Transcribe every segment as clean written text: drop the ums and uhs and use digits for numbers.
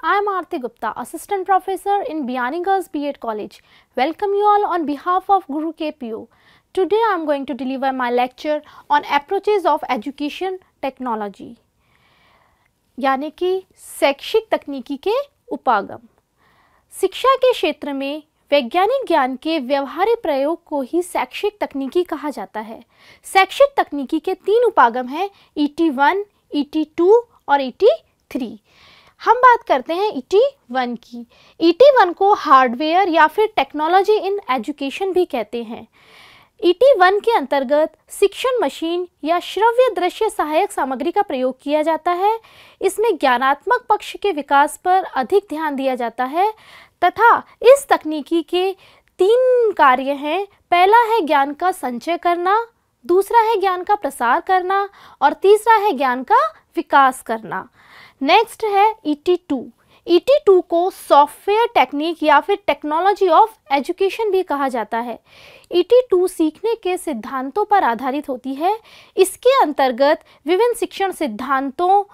I am Aarti Gupta, Assistant Professor in Biyani Girls B.Ed College. Welcome you all on behalf of Guru KPU. Today I am going to deliver my lecture on approaches of education technology, यानी कि शैक्षिक तकनीकी के उपागम। शिक्षा के क्षेत्र में वैज्ञानिक ज्ञान के व्यवहारिक प्रयोग को ही शैक्षिक तकनीकी कहा जाता है। शैक्षिक तकनीकी के तीन उपागम हैं, ET1, ET2 और ET3। हम बात करते हैं ET1 की। ET1 को हार्डवेयर या फिर टेक्नोलॉजी इन एजुकेशन भी कहते हैं। ET1 के अंतर्गत शिक्षण मशीन या श्रव्य दृश्य सहायक सामग्री का प्रयोग किया जाता है। इसमें ज्ञानात्मक पक्ष के विकास पर अधिक ध्यान दिया जाता है तथा इस तकनीकी के तीन कार्य हैं। पहला है ज्ञान का संचय करना, दूसरा है ज्ञान का प्रसार करना और तीसरा है ज्ञान का विकास करना। नेक्स्ट है ET2। ET2 को सॉफ्टवेयर टेक्निक या फिर टेक्नोलॉजी ऑफ एजुकेशन भी कहा जाता है। ET2 सीखने के सिद्धांतों पर आधारित होती है। इसके अंतर्गत विभिन्न शिक्षण सिद्धांतों,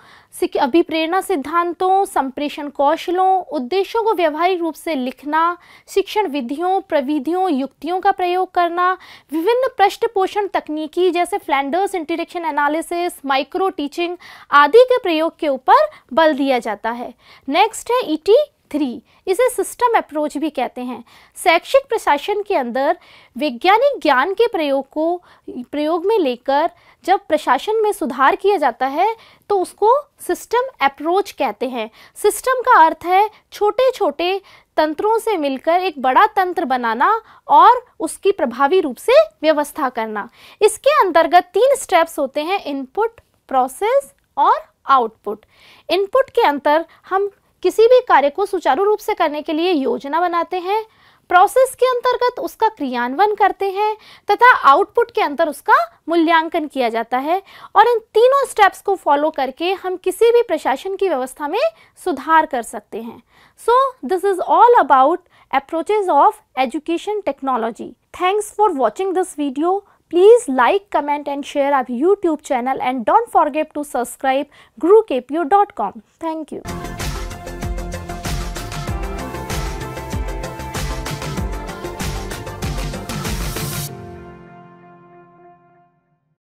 अभिप्रेरणा सिद्धांतों, संप्रेषण कौशलों, उद्देश्यों को व्यवहारिक रूप से लिखना, शिक्षण विधियों, प्रविधियों, युक्तियों का प्रयोग करना, विभिन्न पृष्ठपोषण तकनीकी जैसे Flanders interaction analysis, micro teaching आदि के प्रयोग के ऊपर बल दिया जाता है। नेक्स्ट है ET3। इसे सिस्टम अप्रोच भी कहते हैं। शैक्षिक प्रशासन के अंदर वैज्ञानिक ज्ञान के प्रयोग में लेकर जब प्रशासन में सुधार किया जाता है तो उसको सिस्टम अप्रोच कहते हैं। सिस्टम का अर्थ है छोटे छोटे तंत्रों से मिलकर एक बड़ा तंत्र बनाना और उसकी प्रभावी रूप से व्यवस्था करना। इसके अंतर्गत तीन स्टेप्स होते हैं, इनपुट, प्रोसेस और आउटपुट। इनपुट के अंतर हम किसी भी कार्य को सुचारू रूप से करने के लिए योजना बनाते हैं, प्रोसेस के अंतर्गत उसका क्रियान्वयन करते हैं तथा आउटपुट के अंतर उसका मूल्यांकन किया जाता है। और इन तीनों स्टेप्स को फॉलो करके हम किसी भी प्रशासन की व्यवस्था में सुधार कर सकते हैं। So this is all about approaches of education technology. Thanks for watching this video. Please like, comment and share our YouTube channel and don't forget to subscribe gurukpu.com. Thank you.